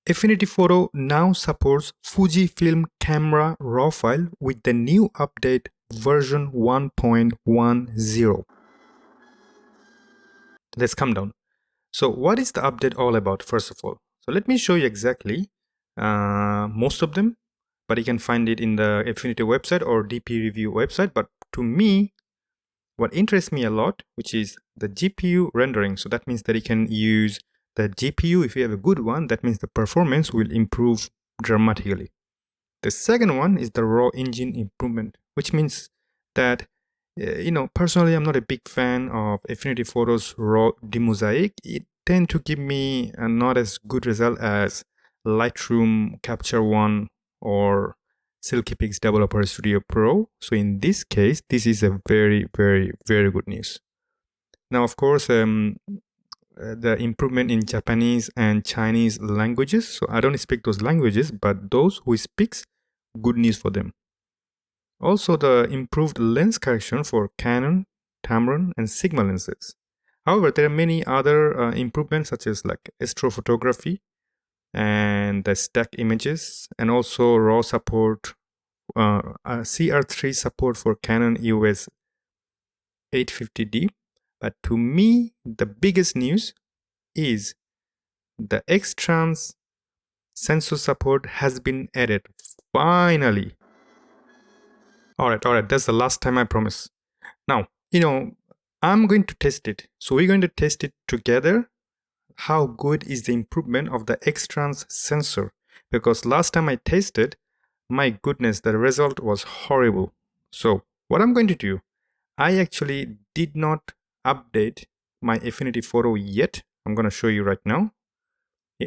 Affinity Photo now supports FujiFilm camera RAW file with the new update version 1.10. Let's come down. So what is the update all about, first of all? So let me show you exactly most of them, but you can find it in the Affinity website or DP review website. But to me, what interests me a lot, which is the GPU rendering. So that means that you can use the GPU. If you have a good one, that means the performance will improve dramatically. The second one is the raw engine improvement, which means that personally, I'm not a big fan of Affinity Photo's raw demosaic. It tend to give me a not as good result as Lightroom Capture One or Silky Pix Developer Studio Pro. So in this case, this is a very, very, very good news. Now, of course, the improvement in Japanese and Chinese languages. So I don't speak those languages, but those who speaks, good news for them. Also, the improved lens correction for Canon, Tamron, and Sigma lenses. However, there are many other improvements such as like astrophotography and the stack images, and also RAW support, CR3 support for Canon EOS 850D. But to me, the biggest news is the X-Trans sensor support has been added. Finally. All right. That's the last time, I promise. Now, I'm going to test it. So we're going to test it together. How good is the improvement of the X-Trans sensor? Because last time I tested, my goodness, the result was horrible. So what I'm going to do, I actually did not update my Affinity Photo yet. I'm going to show you right now.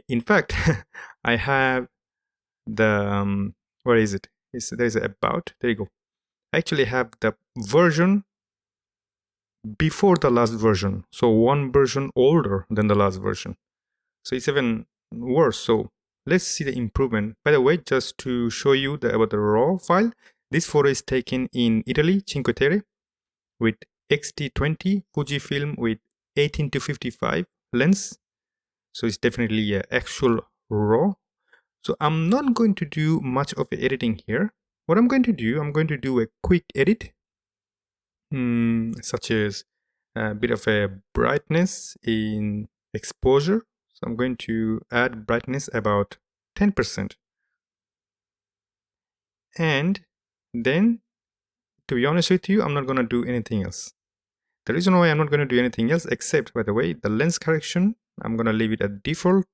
In fact, I have the, where is it? There's a about, there you go. I actually have the version before the last version. So one version older than the last version. So it's even worse. So let's see the improvement. By the way, just to show you about the raw file, this photo is taken in Italy, Cinque Terre, with X-T20 Fujifilm with 18-55 lens. So it's definitely an actual raw. So I'm not going to do much of editing here. What I'm going to do a quick edit, such as a bit of a brightness in exposure. So I'm going to add brightness about 10%. And then, to be honest with you, I'm not going to do anything else. The reason why I'm not going to do anything else, except, by the way, the lens correction, I'm going to leave it at default.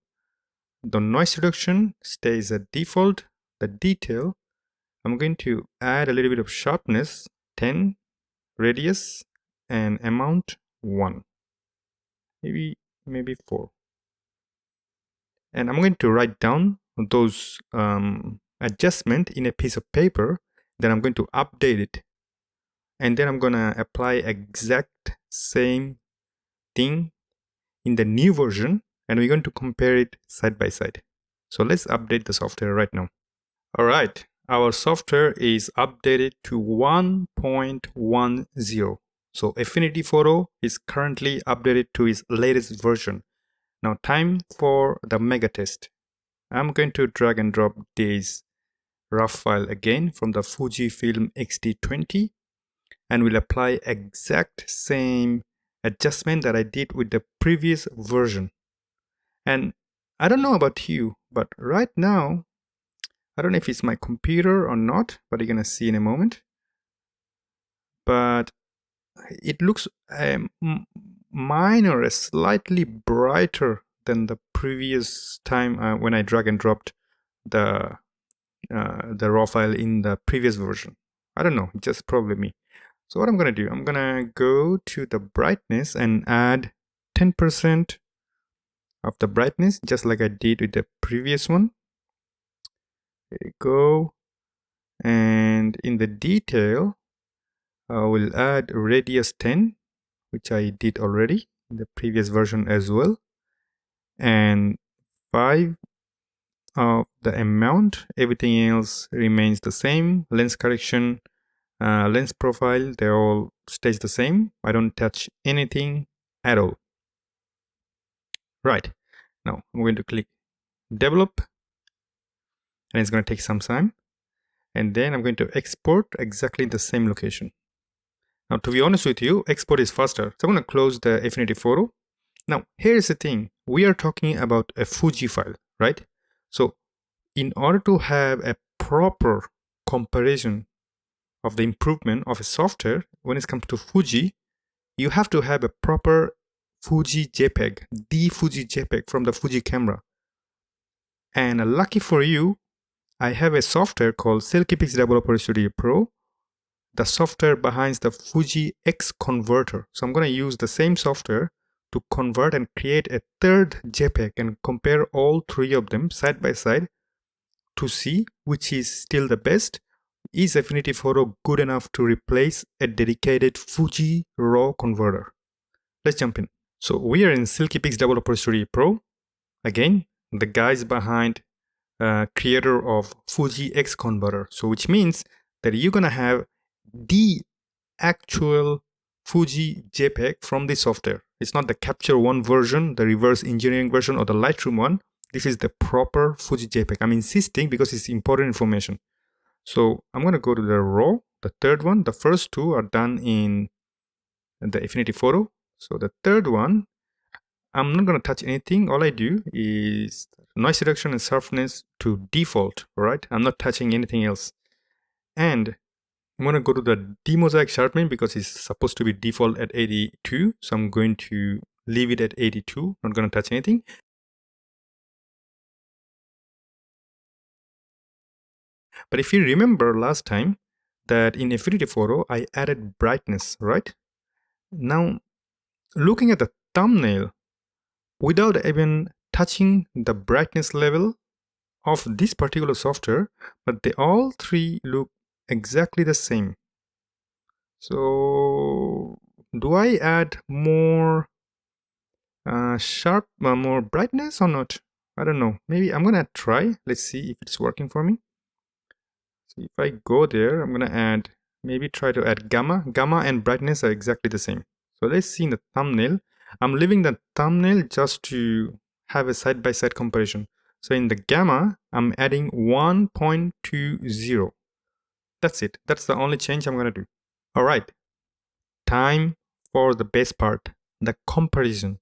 The noise reduction stays at default. The detail, I'm going to add a little bit of sharpness, 10, radius, and amount 1. Maybe 4. And I'm going to write down those adjustment in a piece of paper. Then I'm going to update it. And then I'm going to apply exact same thing in the new version. And we're going to compare it side by side. So let's update the software right now. All right. Our software is updated to 1.10. So Affinity Photo is currently updated to its latest version. Now time for the mega test. I'm going to drag and drop this RAW file again from the Fujifilm X-T20 and will apply exact same adjustment that I did with the previous version. And I don't know about you, but right now, I don't know if it's my computer or not, but you're gonna see in a moment. But it looks minor, slightly brighter than the previous time when I drag and dropped the raw file in the previous version. I don't know, just probably me. So what I'm gonna do, I'm gonna go to the brightness and add 10% of the brightness, just like I did with the previous one. There you go. And in the detail, I will add radius 10, which I did already in the previous version as well. And 5 of the amount. Everything else remains the same. Lens correction, lens profile, they all stays the same. I don't touch anything at all. Right. Now I'm going to click develop and it's going to take some time. And then I'm going to export exactly the same location. Now, to be honest with you, export is faster. So I'm going to close the Affinity Photo. Now, here's the thing. We are talking about a Fuji file, right? So in order to have a proper comparison of the improvement of a software when it comes to Fuji, you have to have a proper Fuji JPEG, the Fuji JPEG from the Fuji camera. And lucky for you, I have a software called SilkyPix Developer Studio Pro, the software behind the Fuji X converter. So I'm going to use the same software to convert and create a third JPEG and compare all three of them side by side to see which is still the best. Is Affinity Photo good enough to replace a dedicated Fuji RAW converter? Let's jump in. So we are in SilkyPix Developer Studio Pro. Again, the guys behind creator of Fuji X converter. So which means that you're gonna have the actual Fuji JPEG from the software. It's not the Capture One version, the reverse engineering version, or the Lightroom one. This is the proper Fuji JPEG. I'm insisting because it's important information. So I'm gonna go to the RAW, the third one. The first two are done in the Affinity Photo. So the third one, I'm not gonna touch anything. All I do is noise reduction and sharpness to default, right? I'm not touching anything else. And I'm going to go to the demosaic sharpening because it's supposed to be default at 82. So I'm going to leave it at 82. Not going to touch anything. But if you remember last time that in Affinity Photo, I added brightness, right? Now, looking at the thumbnail, without even touching the brightness level of this particular software, but they all three look exactly the same. So do I add more more brightness or not? I don't know. Maybe I'm gonna try. Let's see if it's working for me. So if I go there, I'm gonna add, maybe try to add gamma. Gamma and brightness are exactly the same. So let's see in the thumbnail. I'm leaving the thumbnail just to have a side-by-side comparison. So in the gamma, I'm adding 1.20. That's it. That's the only change I'm gonna do. All right. Time for the best part, the comparison.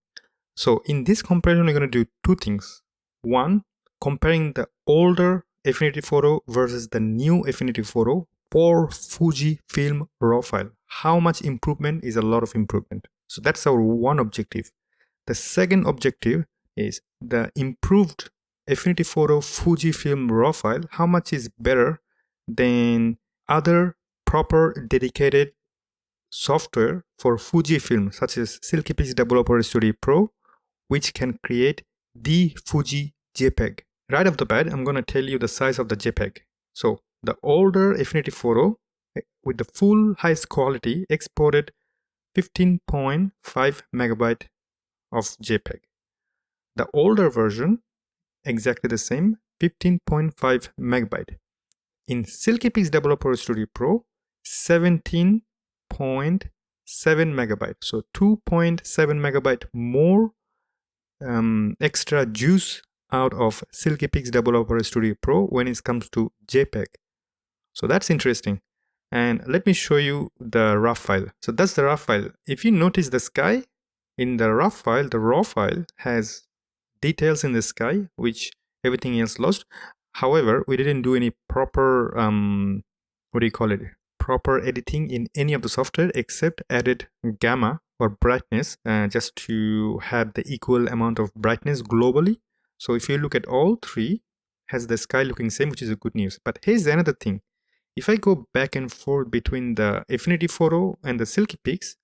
So in this comparison, we're going to do two things. One, comparing the older Affinity Photo versus the new Affinity Photo for FujiFilm RAW file. How much improvement is a lot of improvement. So that's our one objective. The second objective is the improved Affinity Photo FujiFilm RAW file. How much is better than other proper dedicated software for FujiFilm such as SilkyPix Developer Studio Pro, which can create the Fuji JPEG. Right off the bat, I'm going to tell you the size of the JPEG. So the older Affinity Photo with the full highest quality exported 15.5 megabyte of JPEG. The older version, exactly the same, 15.5 megabyte. In SilkyPix Developer Studio Pro, 17.7 megabyte. So 2.7 megabyte more extra juice out of SilkyPix Developer Studio Pro when it comes to JPEG. So that's interesting. And let me show you the RAW file. So that's the RAW file. If you notice the sky in the RAW file, the raw file has details in the sky, which everything else lost. However, we didn't do any proper, what do you call it? Proper editing in any of the software except added gamma or brightness just to have the equal amount of brightness globally. So if you look at all three, has the sky looking same, which is a good news. But here's another thing. If I go back and forth between the Affinity Photo and the SilkyPix,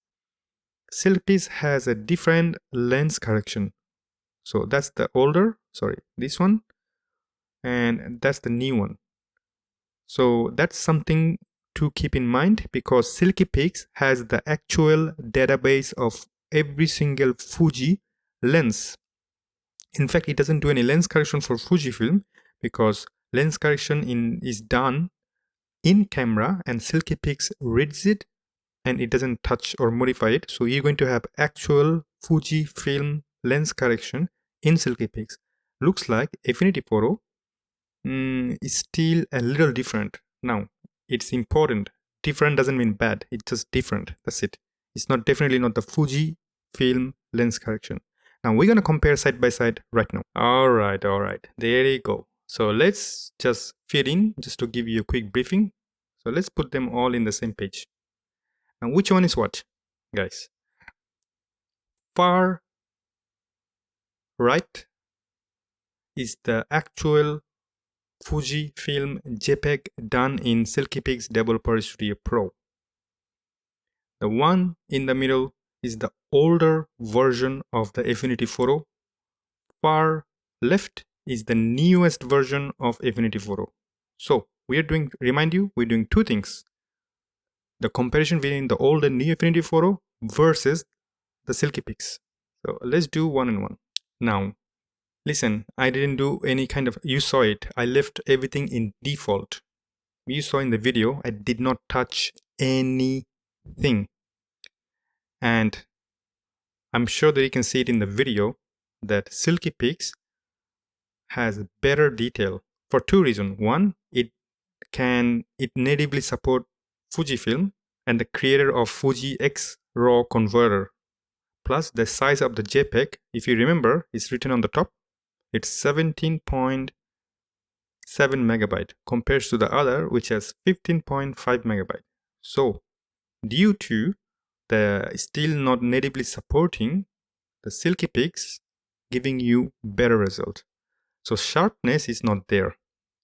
SilkyPix has a different lens correction. So that's the older, sorry, this one, and that's the new one. So that's something to keep in mind because SilkyPix has the actual database of every single Fuji lens. In fact, it doesn't do any lens correction for Fujifilm because lens correction is done in camera and SilkyPix reads it and it doesn't touch or modify it. So you're going to have actual Fujifilm lens correction in SilkyPix. Looks like Affinity Photo is still a little different. Now, it's important. Different doesn't mean bad. It's just different. That's it. It's not definitely not the FujiFilm lens correction. Now we're gonna compare side by side right now. All right. There you go. So let's just fit in just to give you a quick briefing. So let's put them all in the same page. Now which one is what, guys? Far right is the actual FujiFilm JPEG done in SilkyPix Developer Studio Pro. The one in the middle is the older version of the Affinity Photo. Far left is the newest version of Affinity Photo. So we are doing, remind you, we're doing two things. The comparison between the old and new Affinity Photo versus the SilkyPix. So let's do one and one. Now, listen, I didn't do any kind of, you saw it. I left everything in default. You saw in the video, I did not touch anything. And I'm sure that you can see it in the video that SilkyPix has better detail for two reasons. One, it natively support Fujifilm and the creator of Fuji X RAW converter. Plus the size of the JPEG, if you remember, it's written on the top. It's 17.7 megabyte compared to the other, which has 15.5 megabyte. So due to the still not natively supporting the SilkyPix, giving you better result. So sharpness is not there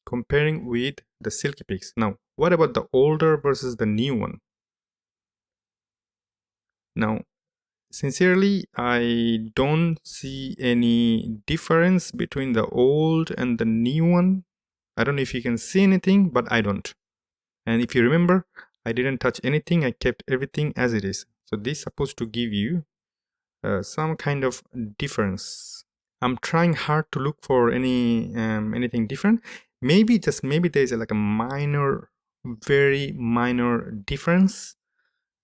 comparing with the SilkyPix. Now, what about the older versus the new one? Now, sincerely, I don't see any difference between the old and the new one. I don't know if you can see anything, but I don't. And if you remember, I didn't touch anything. I kept everything as it is. So this is supposed to give you some kind of difference. I'm trying hard to look for anything different. Maybe there's like a minor, very minor difference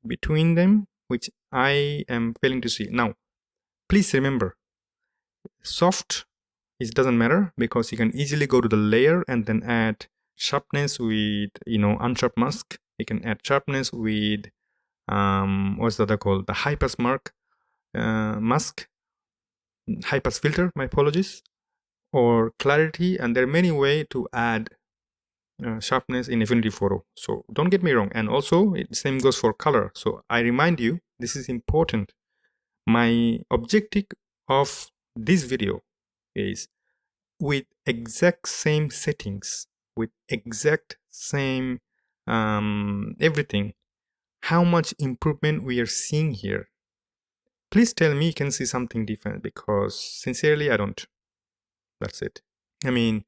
between them, which I am failing to see. Now, please remember, soft, it doesn't matter because you can easily go to the layer and then add sharpness with, unsharp mask. You can add sharpness with, what's the other called? The high pass mask, high pass filter, my apologies, or clarity. And there are many ways to add sharpness in Affinity Photo. So don't get me wrong. And also, same goes for color. So I remind you, this is important. My objective of this video is with exact same settings, with exact same everything, how much improvement we are seeing here. Please tell me you can see something different because sincerely, I don't. That's it. I mean,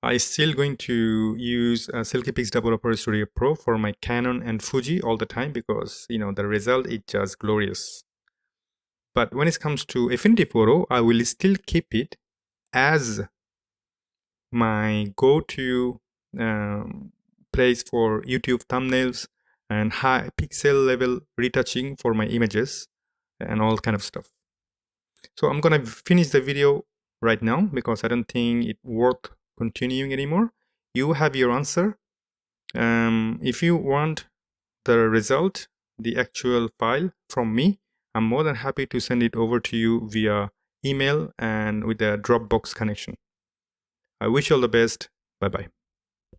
I'm still going to use SilkyPix Developer Studio Pro for my Canon and Fuji all the time because, the result is just glorious. But when it comes to Affinity Photo, I will still keep it as my go-to place for YouTube thumbnails and high pixel level retouching for my images and all kind of stuff. So I'm gonna finish the video right now because I don't think it's worth continuing anymore. You have your answer. If you want the result, the actual file from me, I'm more than happy to send it over to you via email and with a Dropbox connection. I wish you all the best. Bye-bye.